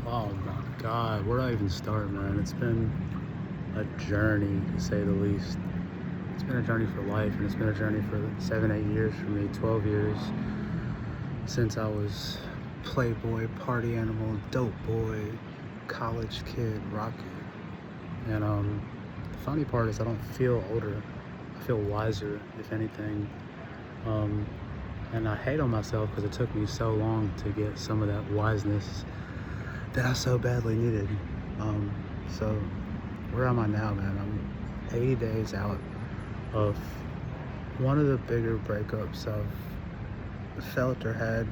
Oh my God, where do I even start, man? It's been a journey, to say the least. It's been a journey for life, and it's been a journey for 7, 8 years for me, 12 years since I was playboy, party animal, dope boy, college kid, rocket. And the funny part is I don't feel older. I feel wiser, if anything. Um, and I hate on myself because it took me so long to get some of that wiseness that I so badly needed. Um, so where am I now, man? I'm 80 days out of one of the bigger breakups I've felt or had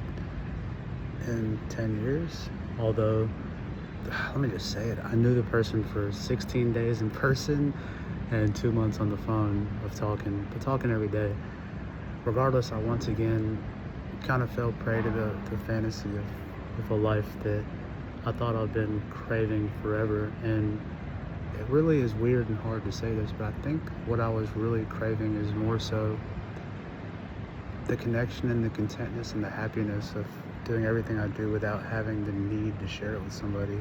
in 10 years. Although, let me just say it, I knew the person for 16 days in person and 2 months on the phone of talking every day. Regardless, I once again kind of fell prey to the fantasy of a life that I thought I'd been craving forever. And it really is weird and hard to say this, but I think what I was really craving is more so the connection and the contentness and the happiness of doing everything I do without having the need to share it with somebody.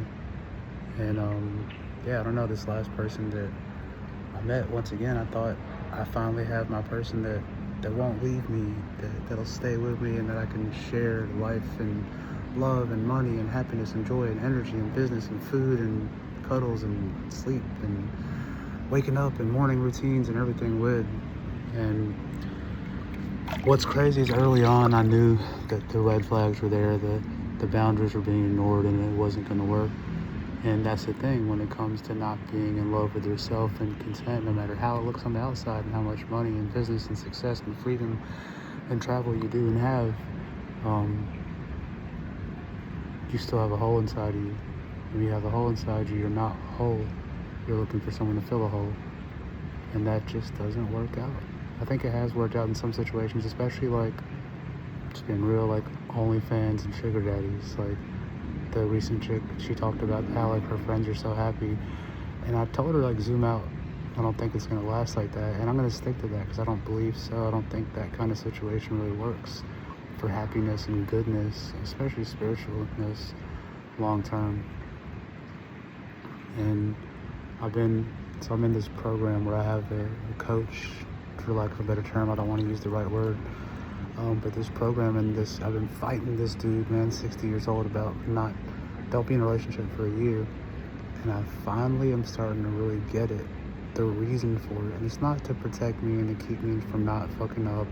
And yeah, I don't know, this last person that I met, once again, I thought I finally have my person that won't leave me, that'll stay with me, and that I can share life and love and money and happiness and joy and energy and business and food and cuddles and sleep and waking up and morning routines and everything with. And what's crazy is early on I knew that the red flags were there, the boundaries were being ignored, and it wasn't going to work. And that's the thing when it comes to not being in love with yourself and content, no matter how it looks on the outside and how much money and business and success and freedom and travel you do and have, you still have a hole inside of you. When you have a hole inside you, you're not whole. You're looking for someone to fill a hole. And that just doesn't work out. I think it has worked out in some situations, especially like, just being real, like OnlyFans and sugar daddies. Like the recent chick, she talked about how like her friends are so happy. And I told her like zoom out. I don't think it's gonna last like that. And I'm gonna stick to that because I don't believe so. I don't think that kind of situation really works for happiness and goodness, especially spiritualness, long term. And I'm in this program where I have a coach, for lack of a better term. I don't want to use the right word, but this program and this, I've been fighting this dude, man, 60 years old, about don't be in a relationship for a year. And I finally am starting to really get it, the reason for it. And it's not to protect me and to keep me from not fucking up,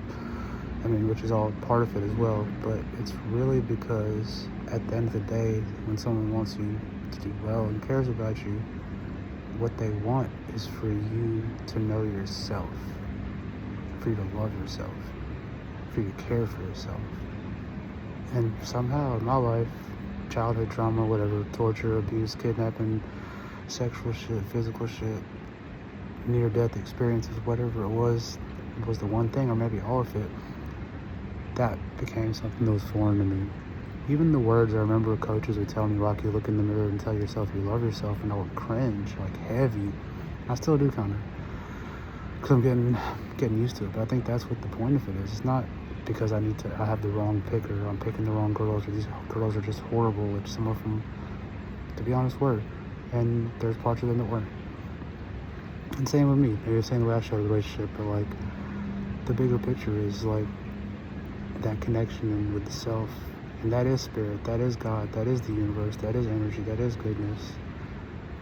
which is all part of it as well, but it's really because at the end of the day, when someone wants you to do well and cares about you, what they want is for you to know yourself, for you to love yourself, for you to care for yourself. And somehow in my life, childhood trauma, whatever, torture, abuse, kidnapping, sexual shit, physical shit, near-death experiences, whatever it was the one thing, or maybe all of it, that became something that was foreign to me. Even the words, I remember coaches would tell me, Rocky, look in the mirror and tell yourself you love yourself, and I would cringe, like heavy. I still do kind of, because I'm getting used to it, but I think that's what the point of it is. It's not because I have the wrong pick, or I'm picking the wrong girls, or these girls are just horrible, which some of them, to be honest, were. And there's parts of them that weren't. And same with me. Maybe the same way I showed the relationship, but like, the bigger picture is like that connection with the self. And that is spirit, that is God, that is the universe, that is energy, that is goodness.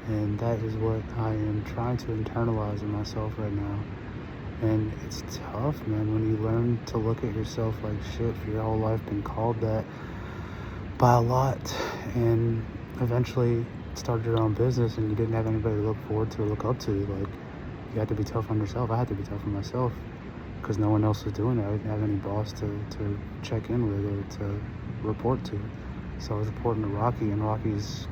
And that is what I am trying to internalize in myself right now. And it's tough, man, when you learn to look at yourself like shit for your whole life, been called that by a lot, and eventually started your own business and you didn't have anybody to look forward to or look up to. Like, you had to be tough on yourself. I had to be tough on myself because no one else was doing it. I didn't have any boss to check in with or to report to. So I was reporting to Rocky, and Rocky's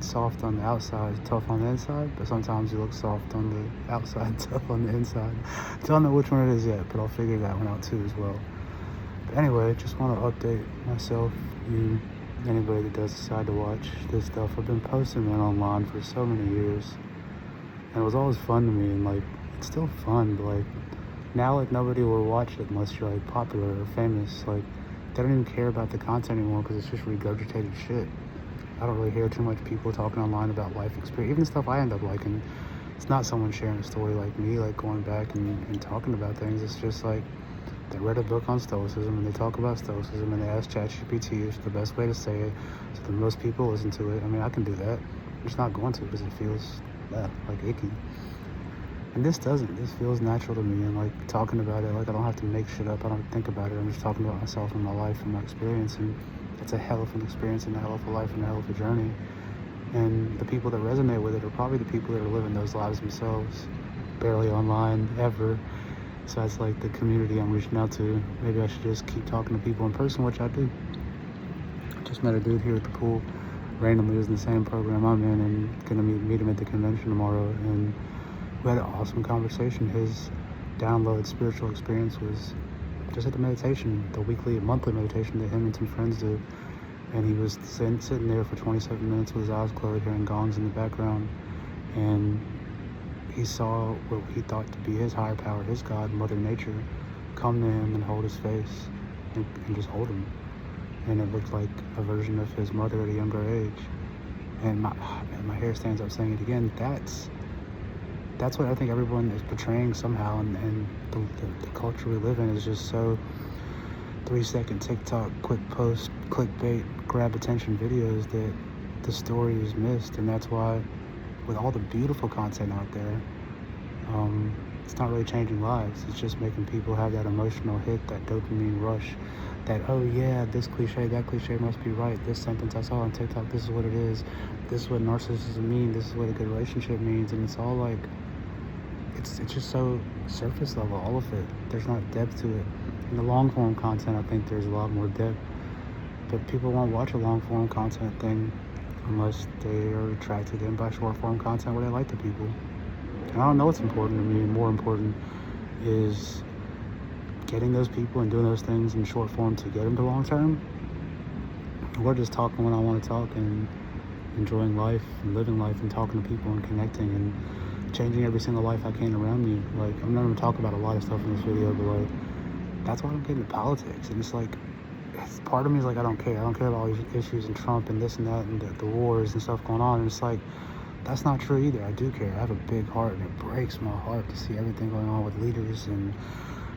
soft on the outside, tough on the inside, but sometimes he looks soft on the outside, tough on the inside. Don't know which one it is yet, but I'll figure that one out too as well. But anyway, just want to update myself, you, anybody that does decide to watch this stuff. I've been posting it online for so many years, and it was always fun to me, and like, it's still fun, but like, now like nobody will watch it unless you're like popular or famous. Like, they don't even care about the content anymore because it's just regurgitated shit. I don't really hear too much people talking online about life experience, even the stuff I end up liking. It's not someone sharing a story like me, like going back and talking about things. It's just like they read a book on stoicism and they talk about stoicism and they ask ChatGPT, which is the best way to say it, so that most people listen to it. I mean, I can do that. I'm just not going to because it feels like icky. And this doesn't. This feels natural to me, and like talking about it, like I don't have to make shit up. I don't think about it. I'm just talking about myself and my life and my experience, and it's a hell of an experience and a hell of a life and a hell of a journey. And the people that resonate with it are probably the people that are living those lives themselves, barely online ever. So that's like the community I'm reaching out to. Maybe I should just keep talking to people in person, which I do. Just met a dude here at the pool, randomly was in the same program I'm in, and gonna meet him at the convention tomorrow. And we had an awesome conversation. His download spiritual experience was just at the meditation, the monthly meditation that him and some friends do. And he was sitting there for 27 minutes with his eyes closed, hearing gongs in the background. And he saw what he thought to be his higher power, his God, Mother Nature, come to him and hold his face and just hold him. And it looked like a version of his mother at a younger age. And my hair stands up saying it again. That's what I think everyone is portraying somehow, and the culture we live in is just so 3-second TikTok, quick post, clickbait, grab attention videos that the story is missed. And that's why with all the beautiful content out there, it's not really changing lives. It's just making people have that emotional hit, that dopamine rush, that, oh yeah, this cliche, that cliche must be right. This sentence I saw on TikTok, this is what it is. This is what narcissism means. This is what a good relationship means. And it's all like, it's just so surface level, all of it. There's not depth to it. In the long form content, I think there's a lot more depth. But people won't watch a long form content thing unless they are attracted in by short form content where they like the people. And I don't know what's important to me. More important is getting those people and doing those things in short form to get them to long term. Or just talking when I want to talk and enjoying life and living life and talking to people and connecting and changing every single life I can around me. Like, I'm not going to talk about a lot of stuff in this video, but like, that's why I'm getting into politics. And it's like, part of me is like, I don't care. I don't care about all these issues and Trump and this and that and the wars and stuff going on. And it's like, that's not true either. I do care. I have a big heart, and it breaks my heart to see everything going on with leaders and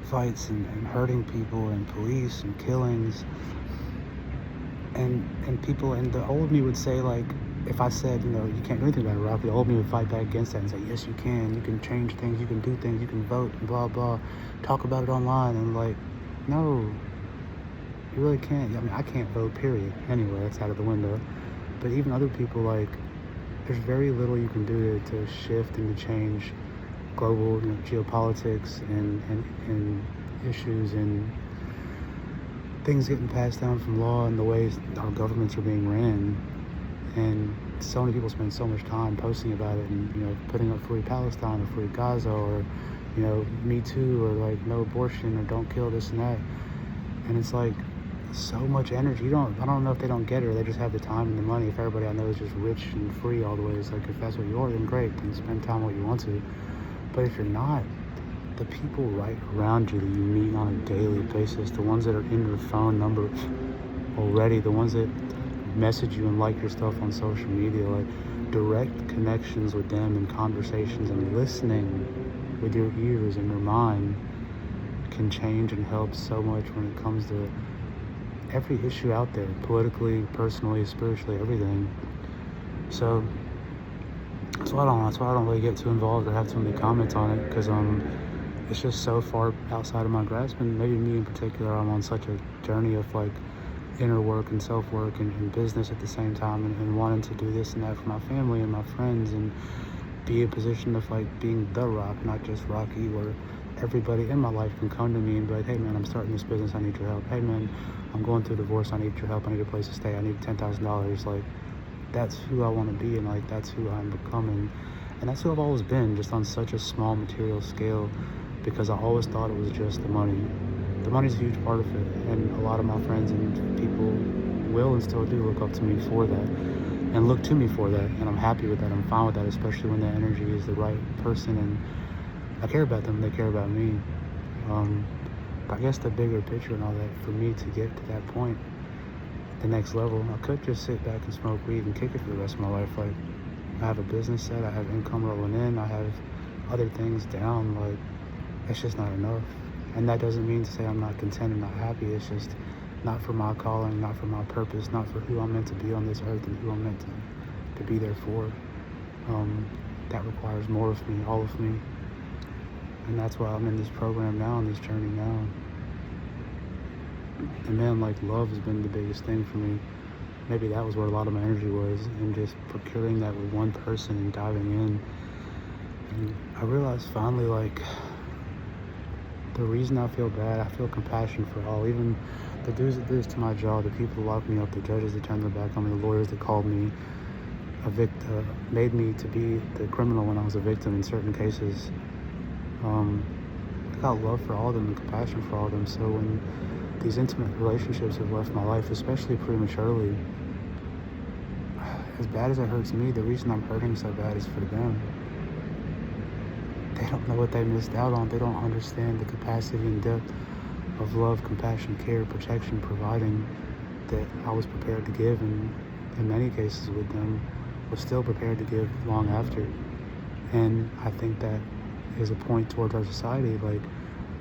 fights and hurting people and police and killings. And people, and the old me would say, like, if I said, you can't do anything about Iraq, the old me would fight back against that and say, yes, you can change things, you can do things, you can vote, and blah, blah, talk about it online. And like, no, you really can't. I mean, I can't vote, period. Anyway, that's out of the window. But even other people, like, there's very little you can do to shift and to change global geopolitics and issues and things getting passed down from law and the ways our governments are being ran. And so many people spend so much time posting about it and, putting up free Palestine or free Gaza or, Me Too or like no abortion or don't kill this and that. And it's like so much energy. I don't know if they don't get it or they just have the time and the money. If everybody I know is just rich and free all the way, it's like, if that's what you are, then great, then spend time what you want to. But if you're not, the people right around you that you meet on a daily basis, the ones that are in your phone number already, the ones that message you and like your stuff on social media, like direct connections with them and conversations and listening with your ears and your mind can change and help so much when it comes to every issue out there, politically, personally, spiritually, everything. So that's why I don't really get too involved or have too many comments on it, because it's just so far outside of my grasp. And maybe me in particular, I'm on such a journey of like inner work and self-work and business at the same time, and wanting to do this and that for my family and my friends, and be in a position of like being the rock, not just Rocky, where everybody in my life can come to me and be like, hey man, I'm starting this business, I need your help. Hey man, I'm going through a divorce, I need your help, I need a place to stay, I need $10,000. Like, that's who I want to be, and like that's who I'm becoming. And that's who I've always been, just on such a small material scale, because I always thought it was just the money. The money's a huge part of it, and a lot of my friends and people will and still do look up to me for that, and look to me for that, and I'm happy with that. I'm fine with that, especially when the energy is the right person, and I care about them, they care about me. But I guess the bigger picture and all that, for me to get to that point, the next level. I could just sit back and smoke weed and kick it for the rest of my life. Like, I have a business set, I have income rolling in, I have other things down. Like, it's just not enough. And that doesn't mean to say I'm not content and not happy. It's just not for my calling, not for my purpose, not for who I'm meant to be on this earth and who I'm meant to be there for. That requires more of me, all of me. And that's why I'm in this program now, on this journey now. And man, like, love has been the biggest thing for me. Maybe that was where a lot of my energy was, and just procuring that with one person and diving in. And I realized finally, like, the reason I feel bad, I feel compassion for all, even the dudes that did this to my job, the people who locked me up, the judges that turned their back on me, the lawyers that called me a victim, made me to be the criminal when I was a victim in certain cases. I got love for all of them and compassion for all of them. So when these intimate relationships have left my life, especially prematurely, as bad as it hurts me, the reason I'm hurting so bad is for them. They don't know what they missed out on. They don't understand the capacity and depth of love, compassion, care, protection, providing that I was prepared to give, and in many cases with them was still prepared to give long after. And I think that is a point towards our society. Like,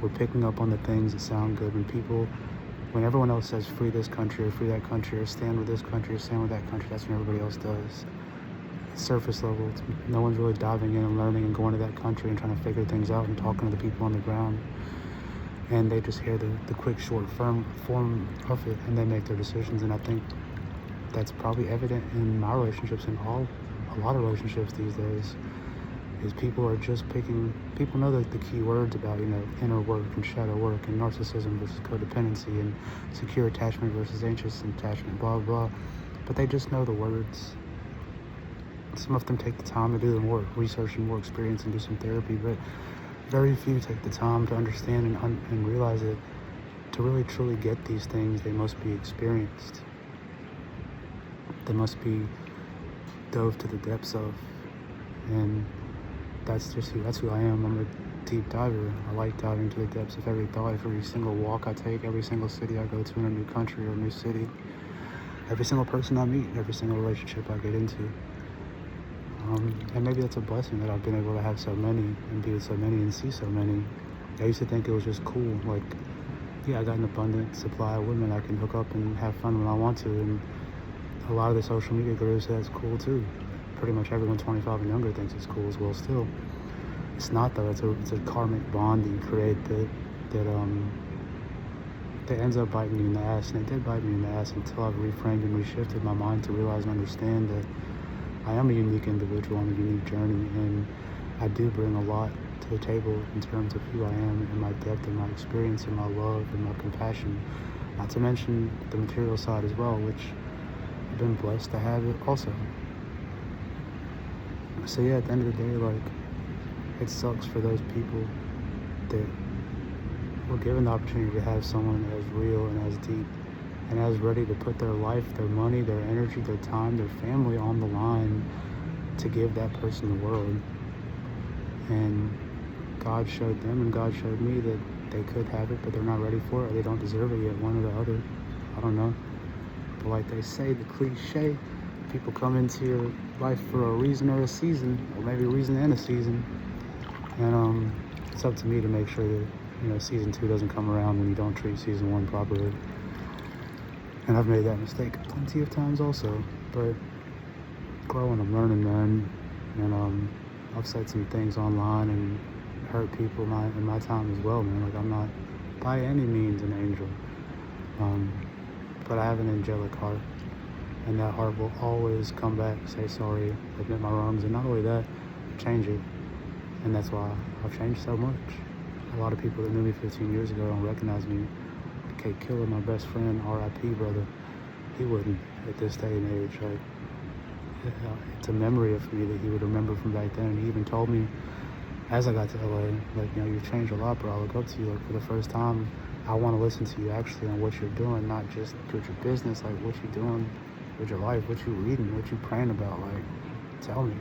we're picking up on the things that sound good when everyone else says free this country or free that country or stand with this country or stand with that country, that's when everybody else does. Surface level, no one's really diving in and learning and going to that country and trying to figure things out and talking to the people on the ground. And they just hear the quick, short form of it, and they make their decisions. And I think that's probably evident in my relationships and a lot of relationships these days, is people are just people know the key words about, inner work and shadow work and narcissism versus codependency and secure attachment versus anxious attachment, blah, blah. But they just know the words. Some of them take the time to do the more research and more experience and do some therapy, but very few take the time to understand and realize that to really truly get these things, they must be experienced. They must be dove to the depths of. And that's who I am. I'm a deep diver. I like diving to the depths of every thought, every single walk I take, every single city I go to in a new country or a new city, every single person I meet, every single relationship I get into. And maybe that's a blessing that I've been able to have so many and be with so many and see so many. I used to think it was just cool. Like, yeah, I got an abundant supply of women I can hook up and have fun when I want to. And a lot of the social media gurus say that's cool too. Pretty much everyone 25 and younger thinks it's cool as well still. It's not though. It's a karmic bond that you create that ends up biting you in the ass. And it did bite me in the ass until I've reframed and reshifted my mind to realize and understand that I am a unique individual on a unique journey, and I do bring a lot to the table in terms of who I am and my depth and my experience and my love and my compassion. Not to mention the material side as well, which I've been blessed to have it also. So yeah, at the end of the day, like, it sucks for those people that were given the opportunity to have someone as real and as deep and as ready to put their life, their money, their energy, their time, their family on the line to give that person the world. And God showed them and God showed me that they could have it, but they're not ready for it, or they don't deserve it yet, one or the other. I don't know. But like they say, the cliche, people come into your life for a reason or a season, or maybe a reason and a season. And it's up to me to make sure that, season 2 doesn't come around when you don't treat season 1 properly. And I've made that mistake plenty of times also, but growing, I'm learning, man. And I've said some things online and hurt people in my time as well, man. Like, I'm not by any means an angel, but I have an angelic heart, and that heart will always come back, say sorry, admit my wrongs, and not only that, change it. And that's why I've changed so much. A lot of people that knew me 15 years ago don't recognize me. Kate Killer, my best friend, R.I.P. brother, he wouldn't at this day and age. Like, it's a memory of me that he would remember from back then. And he even told me as I got to LA, like, you've changed a lot, bro. I look up to you. Like, for the first time, I want to listen to you actually on what you're doing, not just with your business, like what you're doing with your life, what you're reading, what you're praying about. Like, tell me.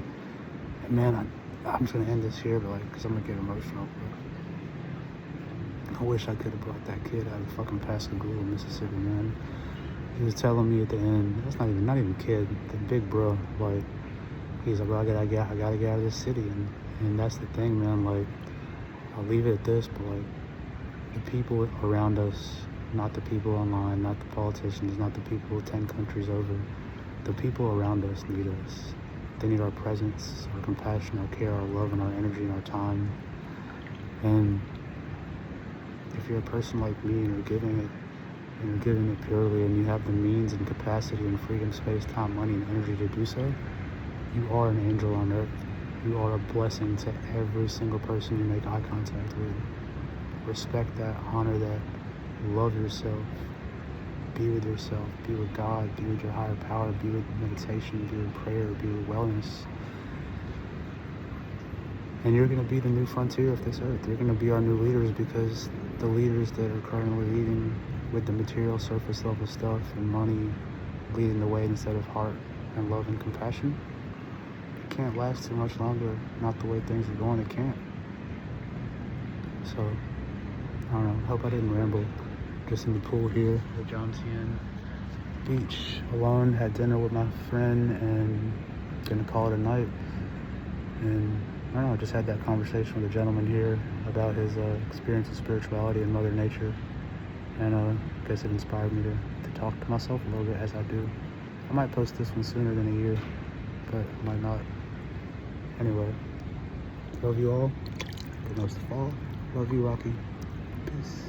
And man, I'm just going to end this here, but because I'm going to get emotional. But I wish I could have brought that kid out of fucking Pascagoula, Mississippi, man. he was telling me at the end, that's not even kid, the big bro, like, he's like, bro, I gotta get out of this city. And that's the thing, man, like, I'll leave it at this, but like, the people around us, not the people online, not the politicians, not the people 10 countries over, the people around us need us. They need our presence, our compassion, our care, our love, and our energy, and our time. And if you're a person like me and you're giving it purely, and you have the means and capacity and freedom, space, time, money, and energy to do so, you are an angel on earth. You are a blessing to every single person you make eye contact with. Respect that, honor that, love yourself, be with yourself, be with God, be with your higher power, be with meditation, be with prayer, be with wellness. And you're going to be the new frontier of this earth. You're going to be our new leaders, because the leaders that are currently leading with the material, surface level stuff and money, leading the way instead of heart and love and compassion, it can't last too much longer. Not the way things are going, it can't. So, I don't know, hope I didn't ramble. Just in the pool here at John Tien Beach, alone, had dinner with my friend, and gonna call it a night. And I don't know, just had that conversation with a gentleman here about his experience with spirituality and Mother Nature. And I guess it inspired me to talk to myself a little bit as I do. I might post this one sooner than a year, but I might not. Anyway, love you all. Good most of all, love you, Rocky. Peace.